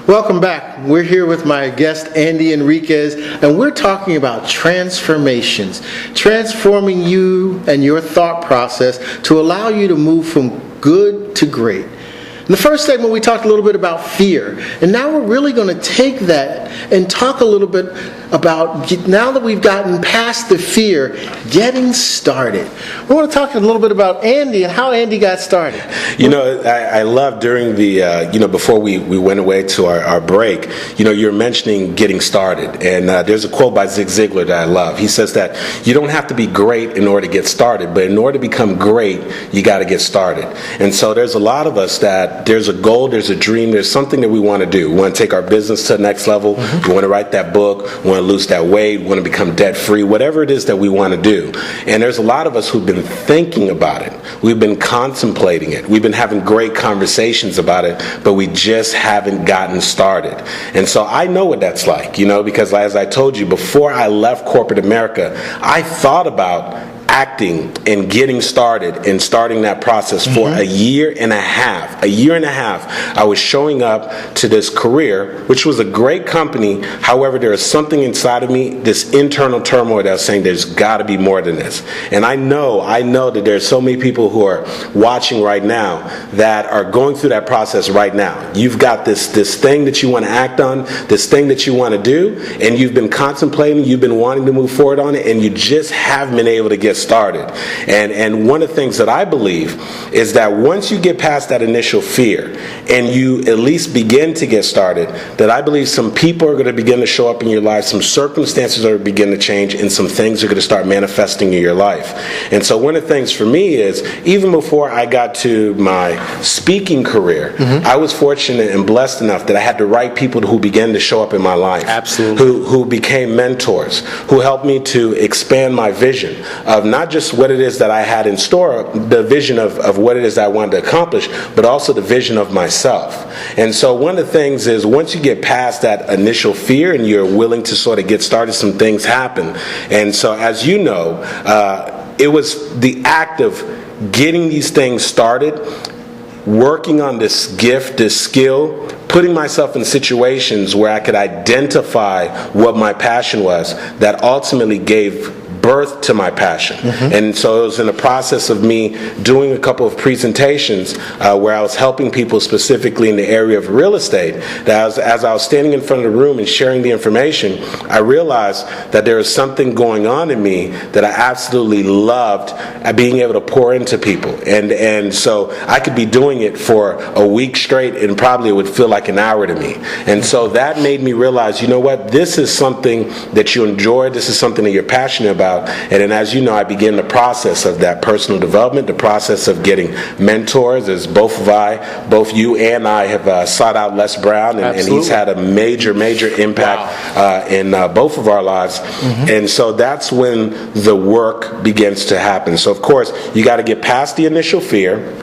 Welcome back. We're here with my guest, Andy Henriquez, and we're talking about transformations, transforming you and your thought process to allow you to move from good to great. In the first segment, we talked a little bit about fear, and now we're really going to take that and talk a little bit about, now that we've gotten past the fear, getting started. We want to talk a little bit about Andy and how Andy got started. You know, I love during the, before we went away to our break, you're mentioning getting started. And there's a quote by Zig Ziglar that I love. He says that you don't have to be great in order to get started, but in order to become great, you got to get started. And so there's a lot of us that there's a goal, there's a dream, there's something that we want to do. We want to take our business to the next level. We want to write that book. We want to lose that weight. We want to become debt free. Whatever it is that we want to do. And there's a lot of us who've been thinking about it. We've been contemplating it. We've been having great conversations about it, but we just haven't gotten started. And so I know what that's like, because as I told you, before I left corporate America, I thought about acting and getting started and starting that process for a year and a half. I was showing up to this career, which was a great company. However, there was something inside of me, this internal turmoil that was saying there's got to be more than this. And I know that there's so many people who are watching right now that are going through that process right now. You've got this thing that you want to act on, this thing that you want to do, and you've been contemplating, you've been wanting to move forward on it, and you just haven't been able to get started. And one of the things that I believe is that once you get past that initial fear and you at least begin to get started, that I believe some people are going to begin to show up in your life, some circumstances are going to begin to change, and some things are going to start manifesting in your life. And so one of the things for me is, even before I got to my speaking career, I was fortunate and blessed enough that I had the right people who began to show up in my life. Absolutely. Who became mentors, who helped me to expand my vision of not just what it is that I had in store, the vision of what it is that I wanted to accomplish, but also the vision of myself. And so one of the things is, once you get past that initial fear and you're willing to sort of get started, some things happen. And so, as you know, it was the act of getting these things started, working on this gift, this skill, putting myself in situations where I could identify what my passion was, that ultimately gave birth to my passion. And so it was in the process of me doing a couple of presentations where I was helping people specifically in the area of real estate, that as I was standing in front of the room and sharing the information, I realized that there was something going on in me that I absolutely loved, being able to pour into people. And so I could be doing it for a week straight and probably it would feel like an hour to me. And so that made me realize, you know what, this is something that you enjoy, this is something that you're passionate about. And then, as you know, I began the process of that personal development, the process of getting mentors, as both you and I have sought out Les Brown, and he's had a major impact in both of our lives. And so that's when the work begins to happen. So, of course, you got to get past the initial fear.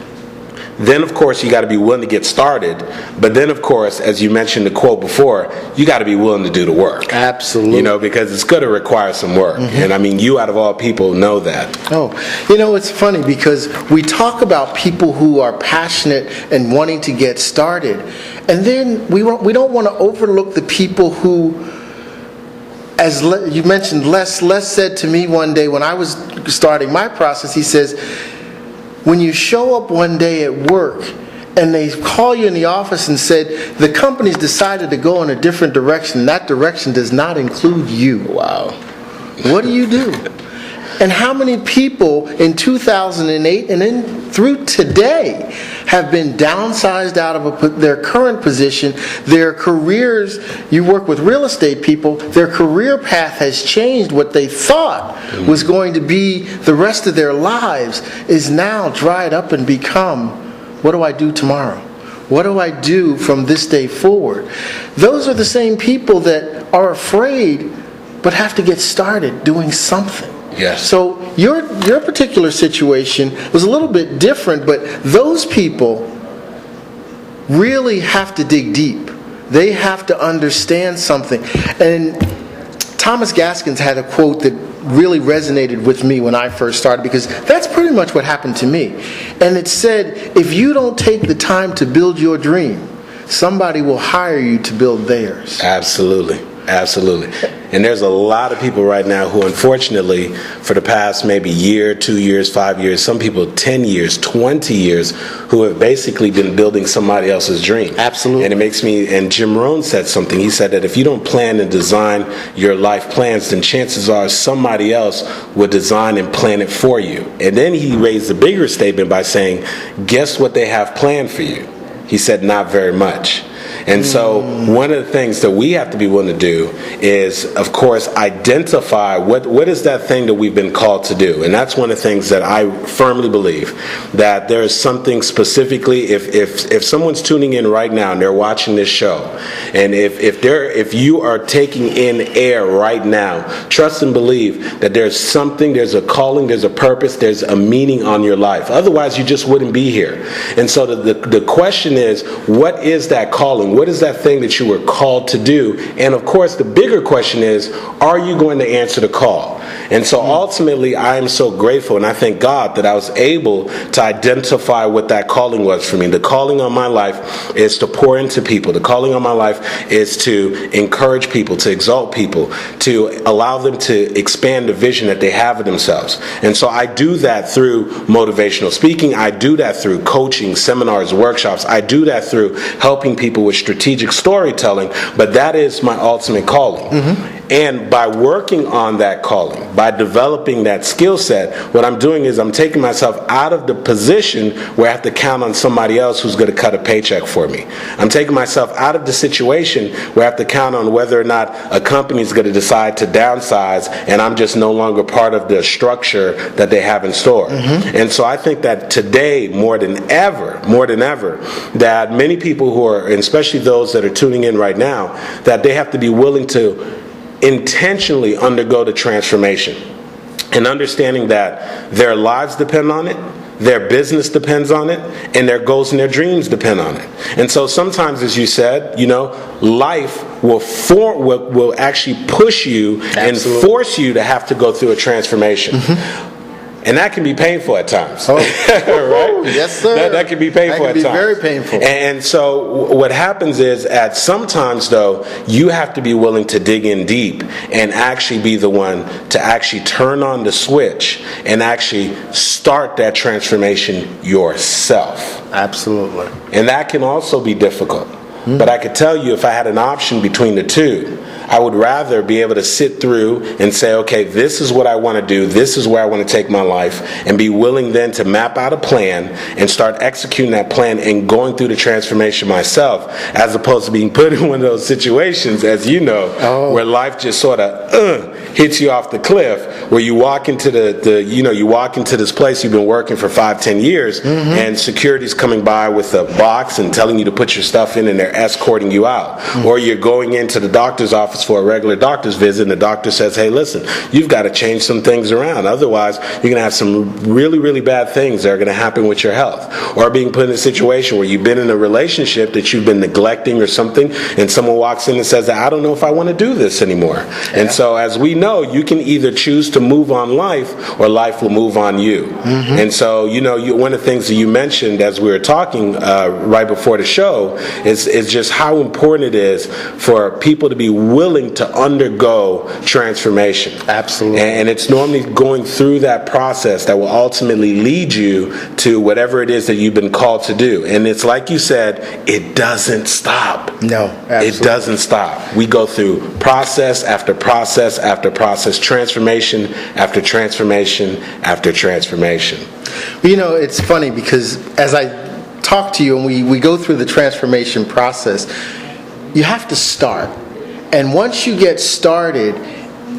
Then, of course, you got to be willing to get started. But then, of course, as you mentioned the quote before, you got to be willing to do the work. Absolutely. Because it's going to require some work. And I mean, you out of all people know that. Oh, it's funny because we talk about people who are passionate and wanting to get started. And then we don't want to overlook the people who, as you mentioned, Les said to me one day when I was starting my process, he says, when you show up one day at work and they call you in the office and said, the company's decided to go in a different direction, and that direction does not include you. Wow. What do you do? And how many people in 2008 and then through today have been downsized out of their current position? Their careers, you work with real estate people, their career path has changed. What they thought was going to be the rest of their lives is now dried up and become, what do I do tomorrow? What do I do from this day forward? Those are the same people that are afraid but have to get started doing something. Yes. So your particular situation was a little bit different, but those people really have to dig deep. They have to understand something. And Thomas Gaskins had a quote that really resonated with me when I first started, because that's pretty much what happened to me. And it said, if you don't take the time to build your dream, somebody will hire you to build theirs. Absolutely. Absolutely. And there's a lot of people right now who, unfortunately, for the past maybe year, 2 years, 5 years, some people 10 years, 20 years, who have basically been building somebody else's dream. Absolutely. And it makes me, and Jim Rohn said something. He said that if you don't plan and design your life plans, then chances are somebody else will design and plan it for you. And then he raised a bigger statement by saying, guess what they have planned for you? He said, not very much. And so one of the things that we have to be willing to do is, of course, identify what is that thing that we've been called to do. And that's one of the things that I firmly believe, that there is something specifically, if someone's tuning in right now and they're watching this show, and if you are taking in air right now, trust and believe that there's something, there's a calling, there's a purpose, there's a meaning on your life. Otherwise, you just wouldn't be here. And so the question is, what is that calling? What is that thing that you were called to do? And of course, the bigger question is, are you going to answer the call? And so ultimately, I am so grateful, and I thank God that I was able to identify what that calling was for me. The calling on my life is to pour into people. The calling on my life is to encourage people, to exalt people, to allow them to expand the vision that they have of themselves. And so I do that through motivational speaking. I do that through coaching, seminars, workshops. I do that through helping people with strategic storytelling. But that is my ultimate calling. And by working on that calling, by developing that skill set, what I'm doing is I'm taking myself out of the position where I have to count on somebody else who's going to cut a paycheck for me. I'm taking myself out of the situation where I have to count on whether or not a company is going to decide to downsize and I'm just no longer part of the structure that they have in store. And so I think that today, more than ever, that many people who are, and especially those that are tuning in right now, that they have to be willing to intentionally undergo the transformation, and understanding that their lives depend on it, their business depends on it, and their goals and their dreams depend on it. And so sometimes, as you said, life will actually push you and force you to have to go through a transformation. And that can be painful at times. Right? Yes, sir. That can be painful at times. That can be very painful. And so what happens is, at sometimes, though, you have to be willing to dig in deep and actually be the one to actually turn on the switch and actually start that transformation yourself. Absolutely. And that can also be difficult. But I could tell you, if I had an option between the two, I would rather be able to sit through and say, okay, this is what I want to do, this is where I want to take my life, and be willing then to map out a plan and start executing that plan and going through the transformation myself, as opposed to being put in one of those situations, as you know, where life just sort of hits you off the cliff, where you walk into you walk into this place you've been working for 5-10 years, and security's coming by with a box and telling you to put your stuff in, and they're escorting you out. Or you're going into the doctor's office for a regular doctor's visit, and the doctor says, hey, listen, you've got to change some things around. Otherwise, you're going to have some really, really bad things that are going to happen with your health. Or being put in a situation where you've been in a relationship that you've been neglecting or something, and someone walks in and says, I don't know if I want to do this anymore. And so, as we know, you can either choose to move on life, or life will move on you. And so, one of the things that you mentioned as we were talking right before the show is just how important it is for people to be willing to undergo transformation. Absolutely. And it's normally going through that process that will ultimately lead you to whatever it is that you've been called to do. And it's like you said, it doesn't stop. No, absolutely. It doesn't stop. We go through process after process after process, transformation after transformation after transformation. It's funny because as I talk to you and we go through the transformation process, you have to start. And once you get started,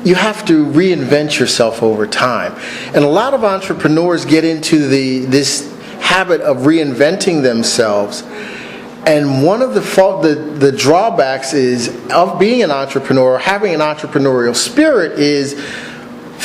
you have to reinvent yourself over time. And a lot of entrepreneurs get into this habit of reinventing themselves. And one of the drawbacks of being an entrepreneur, having an entrepreneurial spirit, is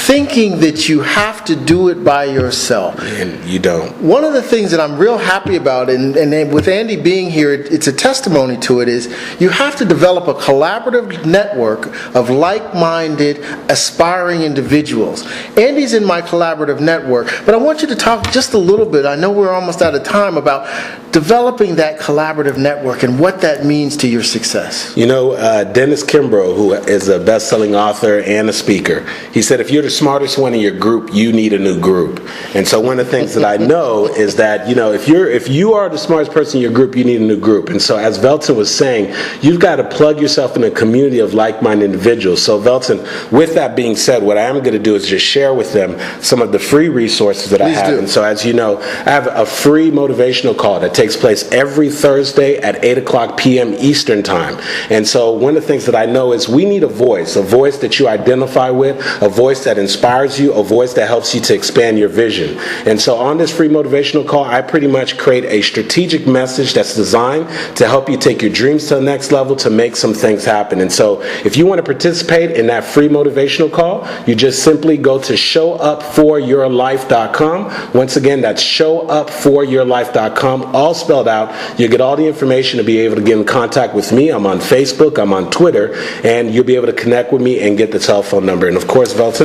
thinking that you have to do it by yourself. And you don't. One of the things that I'm real happy about, and with Andy being here, it's a testimony to it, is you have to develop a collaborative network of like-minded, aspiring individuals. Andy's in my collaborative network, but I want you to talk just a little bit, I know we're almost out of time, about developing that collaborative network and what that means to your success. You know, Dennis Kimbrough, who is a best-selling author and a speaker, he said, if you're the smartest one in your group, you need a new group. And so one of the things that I know is that, you know, if you are the smartest person in your group, you need a new group. And so as Velton was saying, you've got to plug yourself in a community of like-minded individuals. So Velton, with that being said, what I am going to do is just share with them some of the free resources that I have. And so as you know, I have a free motivational call that takes place every Thursday at 8 o'clock p.m. Eastern Time. And so one of the things that I know is we need a voice that you identify with, a voice that inspires you, a voice that helps you to expand your vision. And so on this free motivational call, I pretty much create a strategic message that's designed to help you take your dreams to the next level, to make some things happen. And so if you want to participate in that free motivational call, you just simply go to showupforyourlife.com. Once again, that's showupforyourlife.com, all spelled out. You'll get all the information to be able to get in contact with me. I'm on Facebook, I'm on Twitter, and you'll be able to connect with me and get the telephone number. And of course, Velton,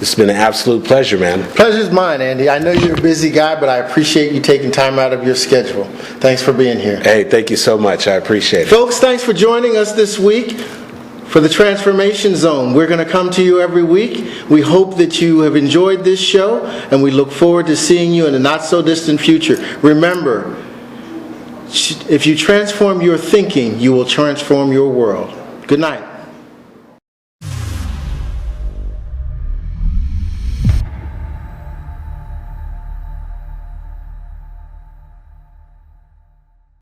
it's been an absolute pleasure, man. Pleasure's mine, Andy. I know you're a busy guy, but I appreciate you taking time out of your schedule. Thanks for being here. Hey, thank you so much. I appreciate it. Folks, thanks for joining us this week for the Transformation Zone. We're going to come to you every week. We hope that you have enjoyed this show, and we look forward to seeing you in the not-so-distant future. Remember, if you transform your thinking, you will transform your world. Good night.